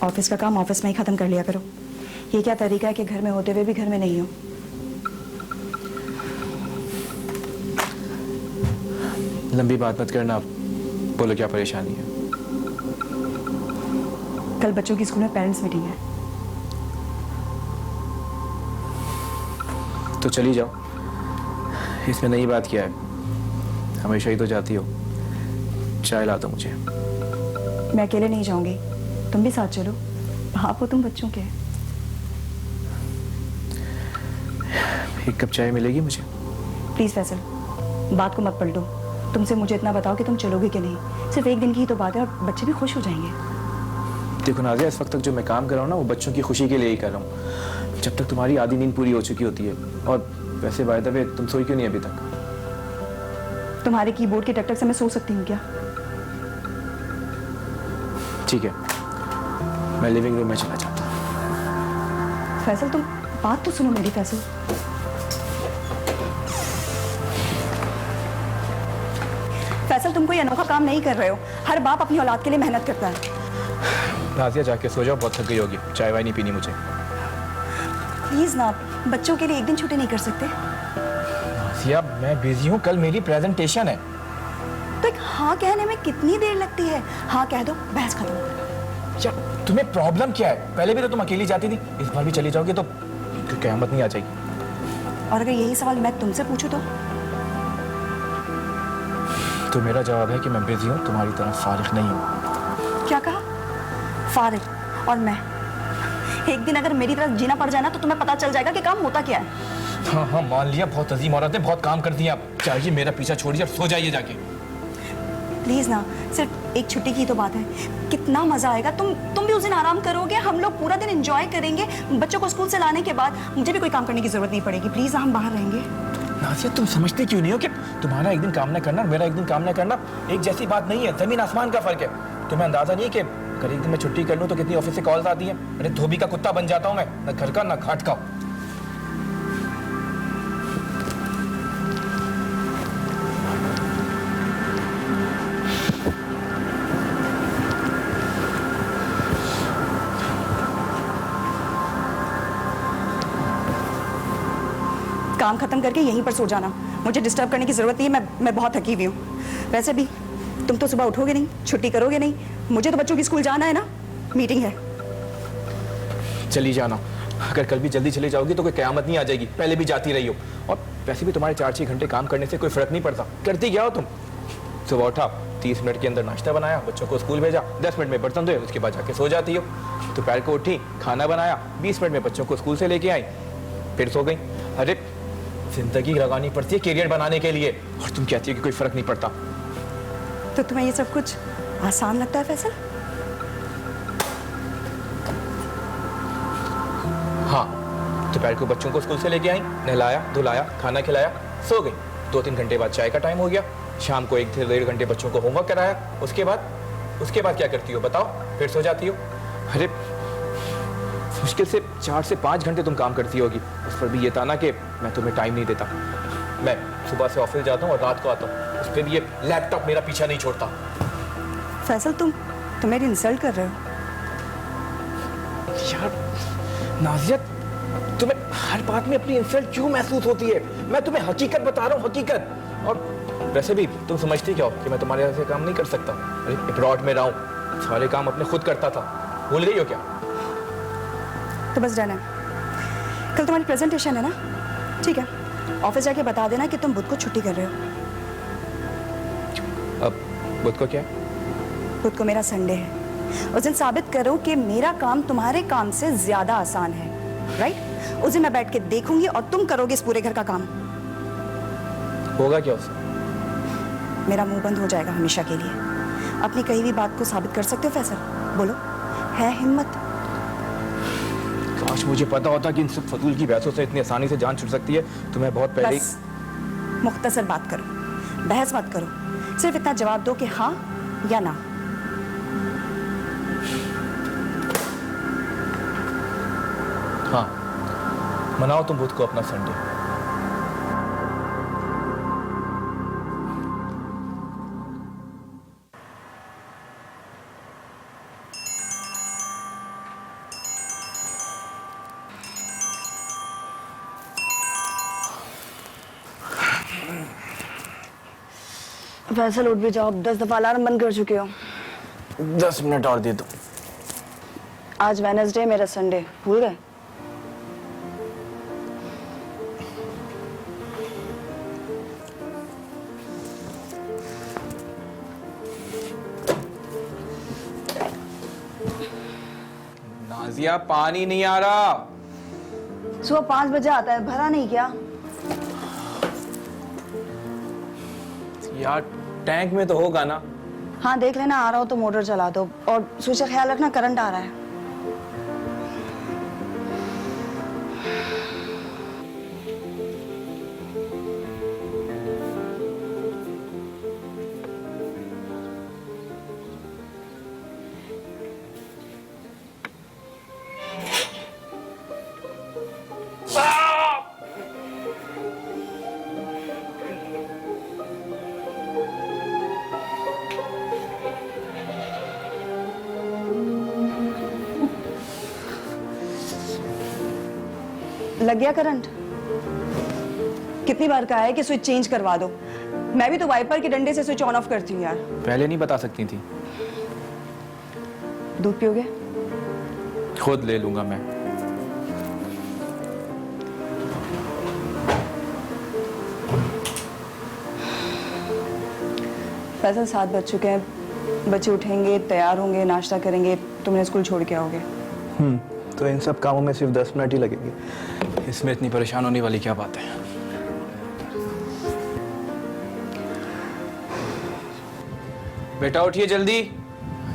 Office का काम office में ही खत्म कर लिया करो। ये क्या तरीका है कि घर में होते हुए भी घर में नहीं हो? लंबी बात मत करना, बोलो क्या परेशानी है? कल बच्चों की स्कूल में पेरेंट्स मीटिंग है। तो चली जाओ, इसमें नई बात क्या है? हमेशा ही तो जाती हो। चाय ला दो मुझे। मैं अकेले नहीं जाऊंगी, तुम भी साथ चलो। आप हो तुम बच्चों के। एक कप चाय मिलेगी मुझे? प्लीज फैसल, बात को मत पलटो। तुमसे मुझे इतना बताओ कि तुम चलोगे कि नहीं। सिर्फ एक दिन की ही तो बात है और बच्चे भी खुश हो जाएंगे। देखो नाज़िया, इस वक्त तक जो मैं काम कर रहा हूँ ना, वो बच्चों की खुशी के लिए ही कर रहा हूँ, जब तक तुम्हारी आधी नींद पूरी हो चुकी होती है। और वैसे बाय द वे, तुम सोई क्यों नहीं अभी तक? तुम्हारे कीबोर्ड की टक-टक से मैं सो सकती हूँ क्या? ठीक है, मैं लिविंग रूम में चला जाता हूँ। फैसल तुम बात तो सुनो मेरी। फैसल, फैसल तुम कोई अनोखा काम नहीं कर रहे हो। हर बाप अपनी औलाद के लिए मेहनत करता है। नाज़िया जाके सो जाओ, बहुत थक गई होगी। चाय वाय नहीं पीनी मुझे। प्लीज ना, बच्चों के लिए एक दिन छुट्टी नहीं कर सकते? नाज़िया मैं बिजी हूँ, कल मेरी प्रेजेंटेशन है। तो एक हाँ कहने में कितनी देर लगती है? हाँ कह दो, बहस खत्म। यार तुम्हें प्रॉब्लम क्या है? पहले भी तो तुम अकेली जाती थी, इस बार भी चली जाओगी तो क़यामत नहीं आ जाएगी। और अगर यही सवाल मैं तुमसे पूछूं तो मेरा जवाब है कि मैं बिजी हूँ, तुम्हारी तरह फारिग नहीं हूँ। क्या कहा? फारिग? और मैं? एक दिन अगर मेरी तरफ जीना पड़ जाए ना, तो तुम्हें पता चल जाएगा कि काम होता क्या है। हाँ हाँ मान लिया, बहुत अजीम औरत है, बहुत काम करती हैं आप। चाहिए मेरा पीछा छोड़िए, सो जाइए जाके। प्लीज ना, सिर्फ एक छुट्टी की तो बात है। कितना मजा आएगा। तुम भी उस दिन आराम करोगे, हम लोग पूरा दिन एंजॉय करेंगे। बच्चों को स्कूल से लाने के बाद मुझे भी कोई काम करने की जरूरत नहीं पड़ेगी। प्लीज ना, हम बाहर रहेंगे। नाज़िया तुम समझती क्यों नहीं हो कि तुम्हारा एक दिन काम न करना, मेरा एक दिन काम न करना एक जैसी बात नहीं है। जमीन आसमान का फर्क है। तुम्हें अंदाजा नहीं है कि अगर एक दिन मैं छुट्टी कर लूँ तो कितनी ऑफिस से कॉल्स आती हैं। अरे धोबी का कुत्ता बन जाता हूँ मैं, न घर का न घाट का। काम खत्म करके यहीं पर सो जाना। मुझे डिस्टर्ब करने की जरूरत नहीं है। मैं बहुत थकी हुई हूँ। वैसे भी तुम तो सुबह उठोगे नहीं, छुट्टी करोगे नहीं। मुझे तो बच्चों की स्कूल जाना है ना, मीटिंग है। चली जाना। अगर कल भी जल्दी चली जाओगी तो कोई क़यामत नहीं आ जाएगी। पहले भी जाती रही हो। और वैसे भी तुम्हारे 4-6 घंटे काम करने से कोई फर्क नहीं पड़ता। करती क्या हो तुम? सुबह उठा, 30 मिनट के अंदर नाश्ता बनाया, बच्चों को स्कूल भेजा, 10 मिनट में बर्तन धोए, उसके बाद जाके सो जाती हो। दोपहर को उठी, खाना बनाया, 20 मिनट में बच्चों को स्कूल से लेके आई, फिर सो गई। अरे जिंदगी लगानी पड़ती है कैरियर बनाने के लिए, और तुम कहती हो कि कोई फर्क नहीं पड़ता। तो तुम्हें ये सब कुछ आसान लगता है फैसल? हाँ, दोपहर को बच्चों को स्कूल से लेके आई, नहलाया धुलाया, खाना खिलाया, सो गई। 2-3 घंटे बाद चाय का टाइम हो गया। शाम को 1 से 1.5 घंटे बच्चों को होमवर्क कराया। उसके बाद क्या करती हो बताओ? फिर सो जाती हो। अरे मुश्किल से 4 से 5 घंटे तुम काम करती होगी। उस पर भी ये ताना कि मैं तुम्हें टाइम नहीं देता। मैं सुबह से ऑफिस जाता हूँ और रात को आता हूँ, उस पर भी ये लैपटॉप मेरा पीछा नहीं छोड़ता। फैसल तुम मेरी इंसल्ट कर रहे हो। यार नाज़िया, तुम्हें हर बात में अपनी इंसल्ट क्यों महसूस होती है? मैं तुम्हें हकीकत बता रहा हूँ, हकीकत। और वैसे भी तुम समझती क्या हो कि मैं तुम्हारे ऐसे काम नहीं कर सकता? अरे अब्रॉड में रहा हूँ, सारे काम अपने खुद करता था, भूल गई हो क्या? तो बस डन है। कल तुम्हारी प्रेजेंटेशन है ना? ठीक है, ऑफिस जाके बता देना कि तुम बुध को छुट्टी कर रहे हो। अब बुध को क्या? बुध को मेरा संडे है। उस दिन साबित करो कि मेरा काम तुम्हारे काम से ज्यादा आसान है, राइट? उस दिन मैं बैठ के देखूंगी और तुम करोगे इस पूरे घर का काम। होगा क्या उससे? मेरा मुंह बंद हो जाएगा हमेशा के लिए। अपनी कही हुई बात को साबित कर सकते हो फैसल? बोलो, है हिम्मत? काश मुझे पता होता कि इन सब फजूल की बहसों से इतनी आसानी से जान छूट सकती है। तो मैं बहुत पहले बस मुख्तसर बात करो, बहस मत करो। सिर्फ इतना जवाब दो कि हाँ या ना। हाँ, मनाओ तुम बुध को अपना संडे। फैसल उठ भी जाओ, 10 दफा अलार्म बंद कर चुके हो। 10 मिनट और दे दो। आज वेडनेसडे, मेरा संडे, भूल गए? नाजिया पानी नहीं आ रहा। सुबह 5 बजे आता है, भरा नहीं क्या? यार टैंक में तो होगा ना। हाँ देख लेना, आ रहा हो तो मोटर चला दो और स्विच का ख्याल रखना, करंट आ रहा है। लग गया करंट? कितनी बार कहा है कि स्विच चेंज करवा दो? मैं भी तो वाइपर के डंडे से स्विच ऑन ऑफ करती हूँ यार। पहले नहीं बता सकती थी। दूध पियोगे? खुद ले लूंगा मैं। फैसल 7 बज चुके हैं, बच्चे उठेंगे, तैयार होंगे, नाश्ता करेंगे, तुम इन्हें स्कूल छोड़ के आओगे। तो इन सब कामों में सिर्फ 10 मिनट ही लगेंगे। इसमें इतनी परेशान होने वाली क्या बात है? बेटा उठिए जल्दी,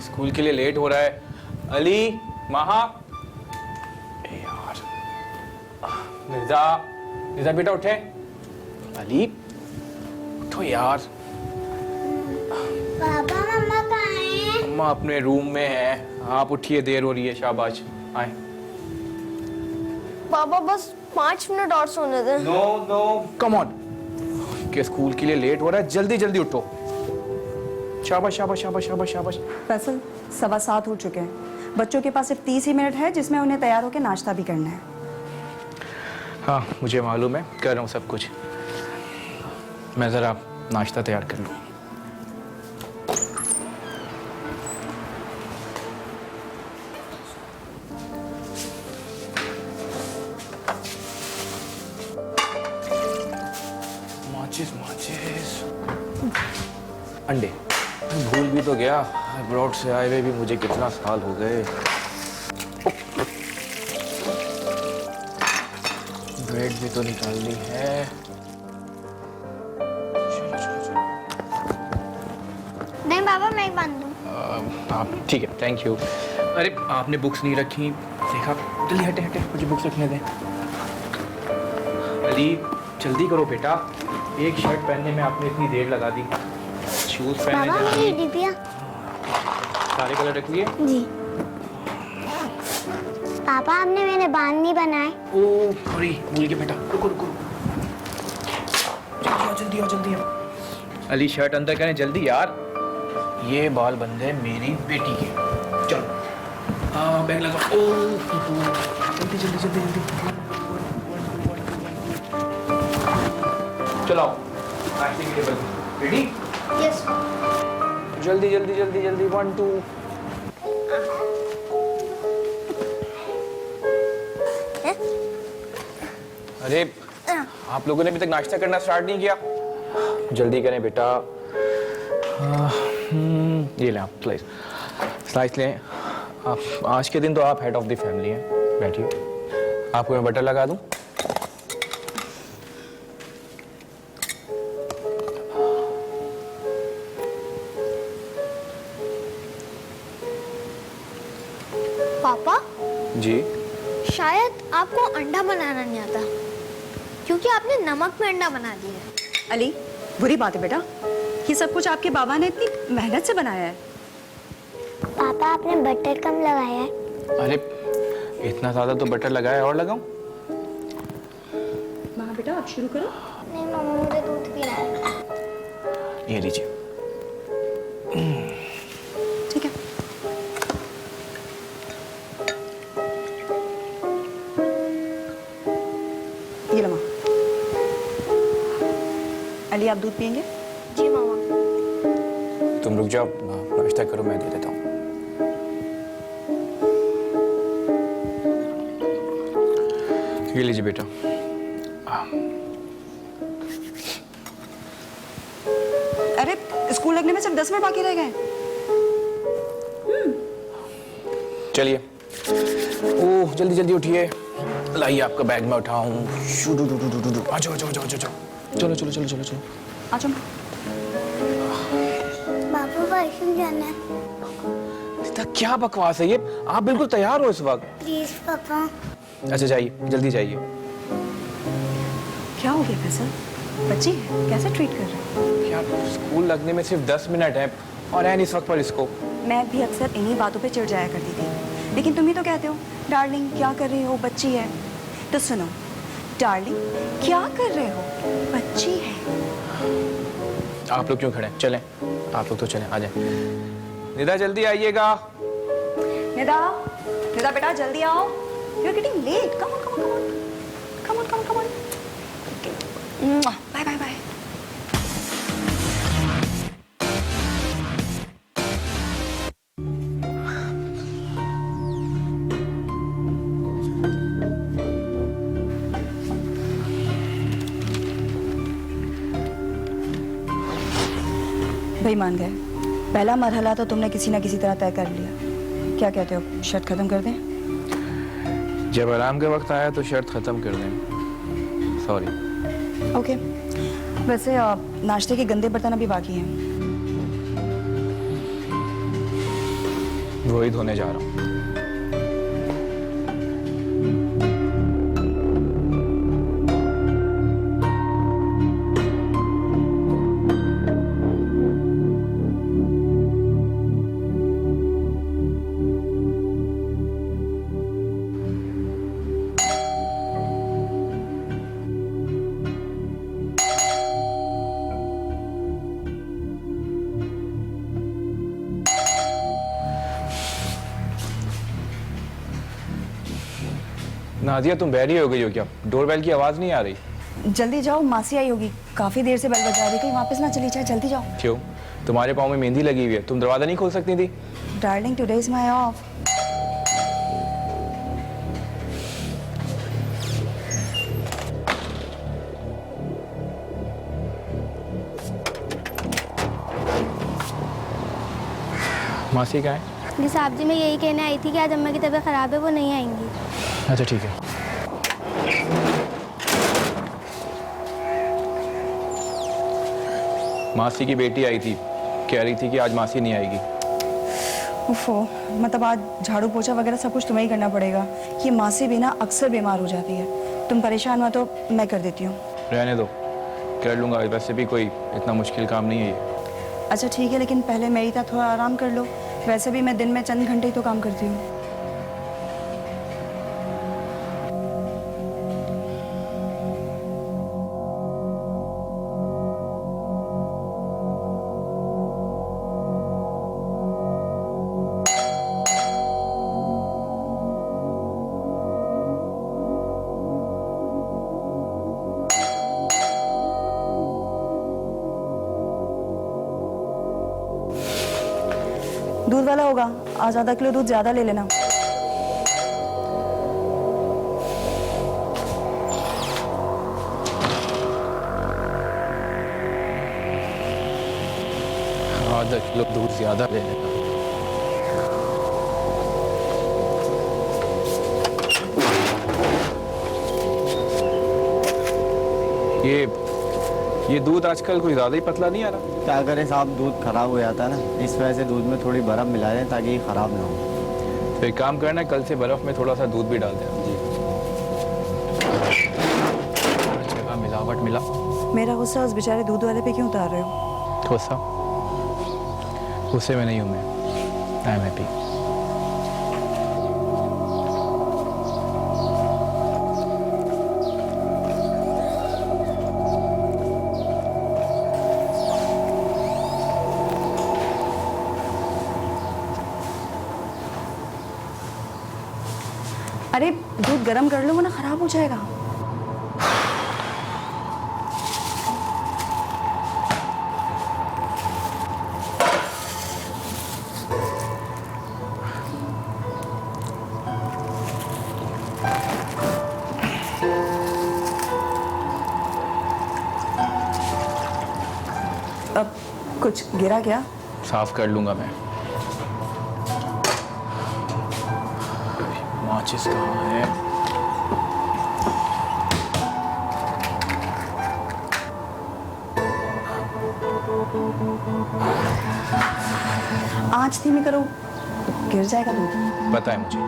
स्कूल के लिए लेट हो रहा है। अली, महा, यार, मिर्जा, मिर्जा बेटा उठे। अली उठो यार। पापा मम्मा कहाँ हैं? अम्मा अपने रूम में है। आप उठिए, देर हो रही है। शाबाश, आए। पापा बस 5 मिनट और सोने दे। No no, come on. के स्कूल के लिए लेट हो रहा है, जल्दी जल्दी उठो। शाबाश शाबाश शाबाश शाबाश शाबाश। फैसल 7:15 हो चुके हैं, बच्चों के पास सिर्फ 30 ही मिनट है जिसमें उन्हें तैयार होकर नाश्ता भी करना है। हाँ मुझे मालूम है, कर रहा हूँ सब कुछ। मैं जरा नाश्ता तैयार कर लूँ। माचिस अंडे भूल भी तो गया। अब्रॉड से आए हुए भी मुझे कितना साल हो गए। ब्रेड भी तो निकालनी है। नहीं पापा, मैं बांध दूँ। आप ठीक है, थैंक यू। अरे आपने बुक्स नहीं रखी, देखा? जल्दी हटे हटे, मुझे बुक्स रखने दें। अली जल्दी करो बेटा, एक शर्ट पहनने में आपने इतनी देर लगा दी। शूज पहनने पापा मेरी जाइए। डिबिया। सारे कलर रख लिए? जी। पापा आपने मेरे बांध नहीं बनाए। ओ सॉरी, भूल गया बेटा। रुको रुको, जल्दी आओ जल्दी आओ। अली शर्ट अंदर करें जल्दी यार। ये बाल बंदे मेरी बेटी के। चलो बैग लगाओ। ओ जल्दी जल्दी जल्दी जल्दी। चलो नाश्ते के टेबल पे। रेडी? यस। जल्दी जल्दी जल्दी जल्दी। 1 2। अरे आप लोगों ने अभी तक नाश्ता करना स्टार्ट नहीं किया? जल्दी करें बेटा। ये लें आप स्लाइस, स्लाइस लें आप। आज के दिन तो आप हेड ऑफ द फैमिली हैं। बैठिए, आपको मैं बटर लगा दूं? पापा जी। शायद आपको अंडा बनाना नहीं आता, क्योंकि आपने नमक में अंडा बना दिया है। अली बुरी बात है बेटा, ये सब कुछ आपके बाबा ने इतनी मेहनत से बनाया है। पापा आपने बटर कम लगाया है। अरे इतना ज्यादा तो बटर लगाया है, और लगाऊं? माँ बेटा आप शुरू करो। नहीं मम्मा, मुझे दूध पीना है। ये लीजिए। ठीक है। ये लो माँ। अली आप दूध पियेंगे? जी मामा। तुम रुक जाओ, नाश्ता करो, मैं दे देता हूँ। ये लीजिए बेटा। अरे स्कूल लगने में सिर्फ 10 मिनट बाकी रह गए। चलिए, ओह जल्दी जल्दी उठिए, लाइए आपका बैग मैं उठाऊं। आ जाओ जाओ जाओ जाओ, चलो चलो चलो चलो चलो। आ जाओ। बाबू वॉशरूम जाना है। इतना क्या बकवास है ये, आप बिल्कुल तैयार हो इस वक्त? प्लीज पापा। अच्छा जाइए, जल्दी जाइए। क्या हो गया फैसल? बच्ची है, कैसे ट्रीट कर रहे हो? यार स्कूल लगने में सिर्फ 10 मिनट है और है नहीं इस वक्त पर इसको। मैं भी अक्सर इन्हीं बातों पे चिढ़ जाया करती थी, लेकिन तुम ही तो कहते हो डार्लिंग क्या कर रही हो, बच्ची है। तो सुनो डार्लिंग, क्या कर रहे हो, बच्ची है। आप लोग क्यों खड़े हैं? चलें, आप लोग तो चलें, आ जाएं। निदा जल्दी आइएगा। निदा, निदा बेटा जल्दी आओ, you are getting late. Come on come on come on come on come on. Bye bye bye. भाई मान गए, पहला मरहला तो तुमने किसी ना किसी तरह तय कर लिया। क्या कहते हो, शर्त खत्म कर दें? जब आराम का वक्त आया तो शर्त खत्म कर दें। सॉरी। ओके। वैसे नाश्ते के गंदे बर्तन अभी बाकी हैं। वही धोने जा रहा हूँ। नादिया तुम बहरी हो गई हो क्या? डोरबेल की आवाज नहीं आ रही? जल्दी जाओ, मासी आई होगी, काफी देर से बेल बजा रही, कहीं वापस ना चली जाए। जल्दी जाओ। क्यों, तुम्हारे पाँव में मेहंदी लगी हुई है, तुम दरवाजा नहीं खोल सकती थी? Darling today is my of. मासी कहाँ है? जी साहब जी, मैं यही कहने आई थी कि आज अम्मा की तबीयत खराब है, वो नहीं आएंगी। अच्छा ठीक है। मासी की बेटी आई थी, कह रही थी कि आज मासी नहीं आएगी। उफ़ो, मतलब आज झाड़ू पोछा वगैरह सब कुछ तुम्हें ही करना पड़ेगा। ये मासी भी ना अक्सर बीमार हो जाती है। तुम परेशान हो तो मैं कर देती हूँ। रहने दो, कर लूँगा, वैसे भी कोई इतना मुश्किल काम नहीं है ये। अच्छा ठीक है, लेकिन पहले मेरी तरह थोड़ा आराम कर लो। वैसे भी मैं दिन में चंद घंटे ही तो काम करती हूँ। दूध वाला होगा, आज आधा किलो दूध ज्यादा ले लेना। आधा किलो दूध ज्यादा ले लेना। ये दूध आजकल कोई ज्यादा ही पतला नहीं आ रहा। क्या करें साहब, दूध खराब हो जाता है ना, इस वजह से दूध में थोड़ी बर्फ़ मिला दें ताकि ये खराब ना हो। तो एक काम करना, कल से बर्फ में थोड़ा सा दूध भी डाल देना। जी। जगह मिलावट मिला। मेरा गुस्सा उस बेचारे दूध वाले पे क्यों उतार रहे हो? गुस्सा? गुस्से में नहीं हूँ मैं, आई एम हैप्पी। अरे दूध गर्म कर लो वरना खराब हो जाएगा। अब कुछ गिरा क्या? साफ कर लूंगा मैं। माचिस कहाँ है? आँच धीमी करो, गिर जाएगा दूध। पता है मुझे।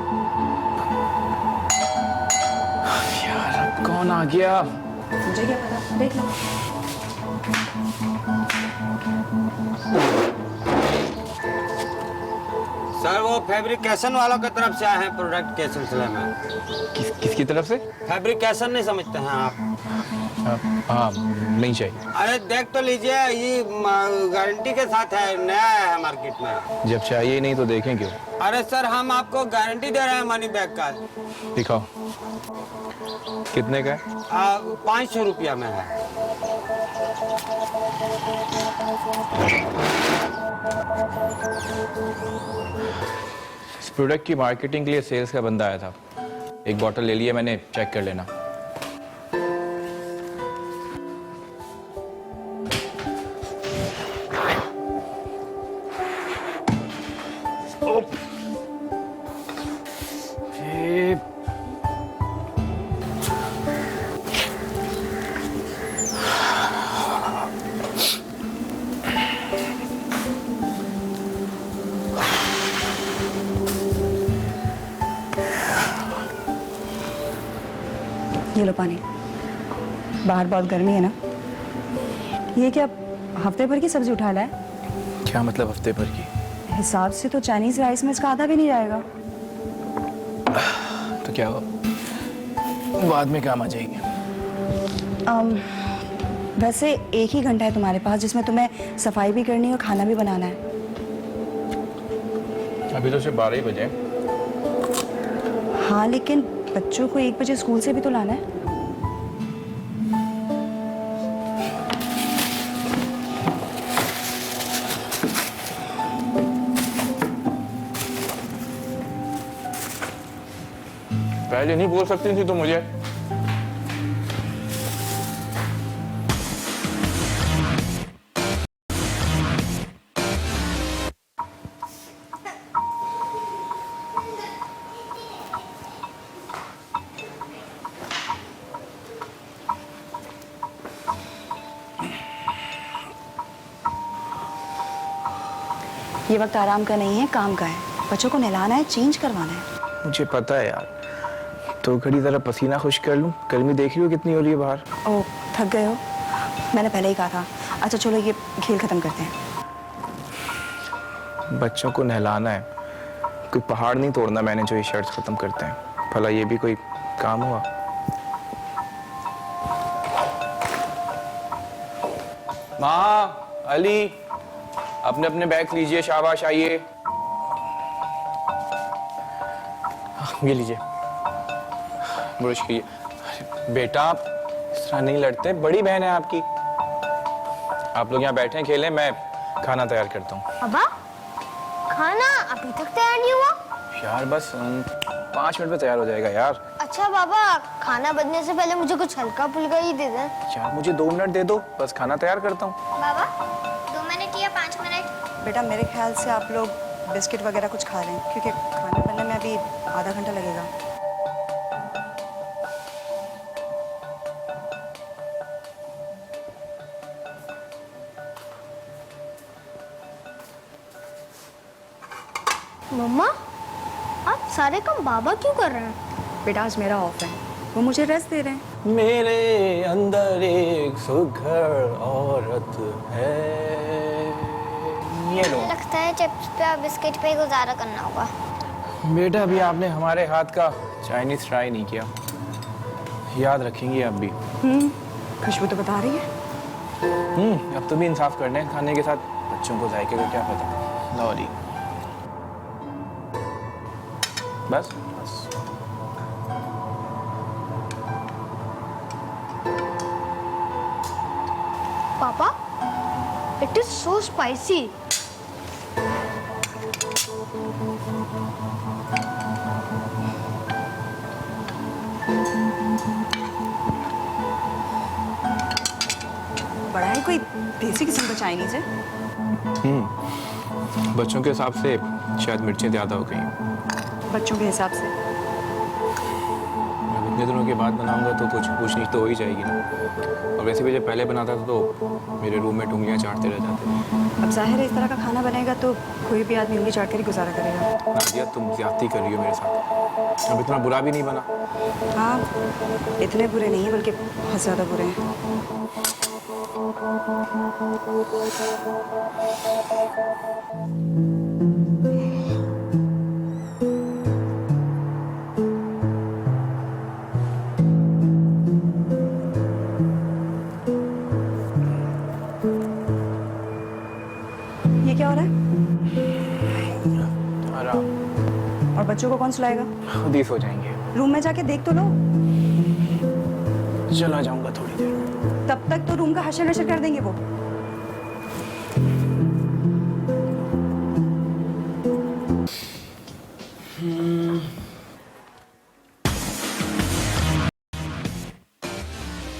यार अब कौन आ गया? मुझे क्या पता, देख लो। सर वो फैब्रिकेशन वालों की तरफ से आए हैं प्रोडक्ट के सिलसिले में। किसकी तरफ से? फैब्रिकेशन नहीं समझते हैं आप? हाँ नहीं चाहिए। अरे देख तो लीजिए, ये गारंटी के साथ है, नया है मार्केट में। जब चाहिए नहीं तो देखें क्यों? अरे सर हम आपको गारंटी दे रहे हैं मनी बैग का। दिखाओ कितने का है? 500 रुपया में है। इस प्रोडक्ट की मार्केटिंग के लिए सेल्स का बंदा आया था, एक बॉटल ले लिया मैंने, चेक कर लेना। ये लो पानी। बाहर बहुत गर्मी है ना। ये क्या हफ्ते भर की सब्जी उठा लाए? क्या मतलब हफ्ते भर की? हिसाब से तो चाइनीज राइस में इसका आधा भी नहीं जाएगा। तो क्या हो, बाद में काम आ जाएगी। वैसे एक ही घंटा है तुम्हारे पास जिसमें तुम्हें सफाई भी करनी है और खाना भी बनाना है। अभी तो सिर्फ 12 ही बजे। हाँ लेकिन बच्चों को 1 बजे स्कूल से भी तो लाना है। पहले नहीं बोल सकती थी तो मुझे। ये वक्त आराम का नहीं है, काम का है। बच्चों को नहलाना है, चेंज करवाना है। मुझे पता है यार, तो घड़ी जरा पसीना खुश कर लूं। गर्मी देख रही हो कितनी हो रही है बाहर। ओह थक गए हो? मैंने पहले ही कहा था। अच्छा चलो ये खेल खत्म करते हैं। बच्चों को नहलाना है, कोई पहाड़ नहीं तोड़ना मैंने जो ये शर्ट्स खत्म करते हैं। भला ये भी कोई काम हुआ? माँ, अली, अपने अपने बैग लीजिए, शाबाश आइए। ये लीजिए, ब्रश कीजिए। बेटा आप इस तरह नहीं लड़ते, बड़ी बहन है आपकी। आप लोग यहाँ बैठे हैं खेलें, मैं खाना तैयार करता हूँ। पापा खाना अभी तक तैयार नहीं हुआ? यार बस 5 मिनट में तैयार हो जाएगा यार। अच्छा पापा, खाना बनने से पहले मुझे कुछ हल्का फुल्का ही दे दें। यार मुझे 2 मिनट दे दो, बस खाना तैयार करता हूँ। बाबा 2 मिनट या 5 मिनट? बेटा मेरे ख्याल से आप लोग बिस्किट वगैरह कुछ खा रहे हैं क्योंकि खाना बनने में अभी आधा घंटा लगेगा। मम्मा आप सारे काम बाबा क्यों कर रहे हैं? बेटा आज मेरा ऑफ है, वो मुझे रेस्ट दे रहे हैं। मेरे अंदर एक सुघड़ औरत है। ये लो। लगता है चिप्स पे और बिस्किट पे ही गुजारा करना होगा। बेटा अभी आपने हमारे हाथ का चाइनीज ट्राई नहीं किया, याद रखेंगी आप भी। खुशबू तो बता रही है। अब तो भी इंसाफ करना है खाने के साथ, बच्चों को जायके का क्या पता। लो अली, बस बस। पापा इट इज सो स्पाइसी। बड़ा है, कोई देसी किस्म का चाइनीज है। बच्चों के हिसाब से शायद मिर्चें ज़्यादा हो गई। बच्चों के हिसाब से अब इतने दिनों के बाद बनाऊंगा तो कुछ पूछनी तो हो ही जाएगी ना। और वैसे भी जब पहले बनाता था तो मेरे रूम में उंगलियां चाटते रह जाते थे। अब जाहिर है इस तरह का खाना बनेगा तो कोई भी आदमी उंगली चाट कर ही गुजारा करेगा। नादिया, तुम ज्यादती कर रही हो मेरे साथ। अब इतना बुरा भी नहीं बना। हाँ, इतने बुरे नहीं बल्कि बहुत ज़्यादा बुरे हैं। ये क्या हो रहा है? आराम। और बच्चों को कौन सुलाएगा? खुद ही सो जाएंगे। रूम में जाके देख तो लो। चला जाऊंगा थोड़ी देर। तब तक तो रूम का हशर नशर कर देंगे वो।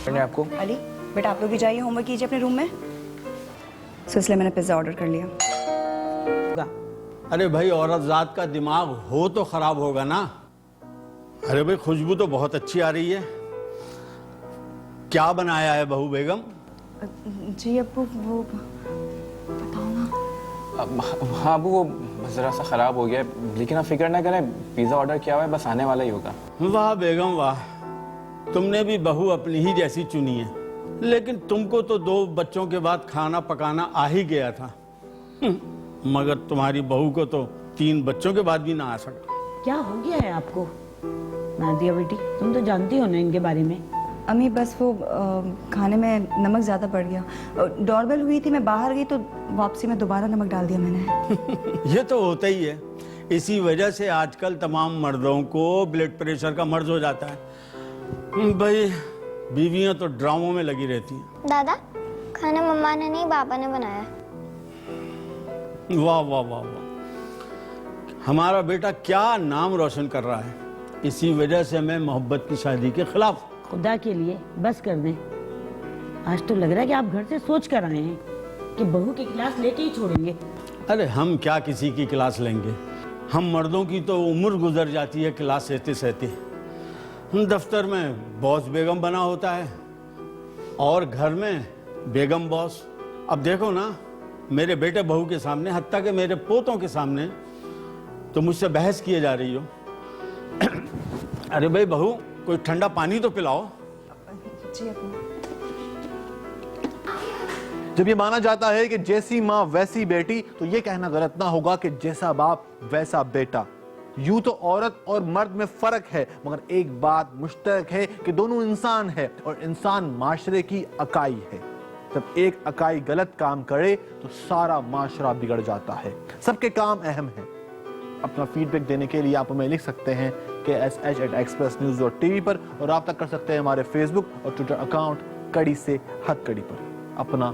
मैंने आपको अली बेटा, आप लोग भी जाइए, होमवर्क कीजिए अपने रूम में। सो इसलिए मैंने पिज्ज़ा ऑर्डर कर लिया। अरे भाई, औरत जात का दिमाग हो तो खराब होगा ना। अरे भाई, खुशबू तो बहुत अच्छी आ रही है। क्या बनाया है बहू बेगम? जी अब्बू, वो बताओ ना। हाँ अबू, वो ज़रा सा ख़राब हो गया है, लेकिन आप फिक्र ना करें, पिज़्ज़ा ऑर्डर किया हुआ है, बस आने वाला ही होगा। वाह बेगम वाह, तुमने भी बहू अपनी ही जैसी चुनी है। लेकिन तुमको तो 2 बच्चों के बाद खाना पकाना आ ही गया था, मगर तुम्हारी बहू को तो 3 बच्चों के बाद भी ना आ सका। क्या हो गया है आपको नादिया बेटी? तुम तो जानती हो ना इनके बारे में। अम्मी बस वो खाने में नमक ज़्यादा पड़ गया। डोरबेल हुई थी, मैं बाहर गई तो वापसी में दोबारा नमक डाल दिया मैंने। ये तो होता ही है। इसी वजह से आजकल तमाम मर्दों को ब्लड प्रेशर का मर्ज हो जाता है। भाई, बीवियां तो ड्रामों में लगी रहती हैं। दादा, खाना मम्मा ने नहीं पापा ने बनाया। वाह वाह वाह वाह, हमारा बेटा क्या नाम रोशन कर रहा है। इसी वजह से मैं मोहब्बत की शादी के खिलाफ। खुदा के लिए बस कर दें। आज तो लग रहा है कि आप घर से सोच कर आए हैं कि बहू की क्लास लेके ही छोड़ेंगे। अरे हम क्या किसी की क्लास लेंगे? हम मर्दों की तो उम्र गुजर जाती है क्लास सहते सहते। दफ्तर में बॉस बेगम बना होता है और घर में बेगम बॉस। अब देखो ना, मेरे बेटे बहू के सामने, हत्ता के मेरे पोतों के सामने तो मुझसे बहस किए जा रही हो। अरे भाई बहू, कोई ठंडा पानी तो पिलाओ। जी अब्बू। जब ये माना जाता है कि जैसी माँ वैसी बेटी, तो ये कहना गलत ना होगा कि जैसा बाप वैसा बेटा। यूं तो औरत और मर्द में फर्क है, मगर एक बात मुश्तरक है कि दोनों इंसान है और इंसान माशरे की इकाई है। जब एक इकाई गलत काम करे तो सारा माशरा बिगड़ जाता है। सबके काम अहम है। अपना फीडबैक देने के लिए आप हमें लिख सकते हैं KSH@expressnews.tv पर, और आप तक कर सकते हैं हमारे फेसबुक और ट्विटर अकाउंट कड़ी से हथकड़ी पर। अपना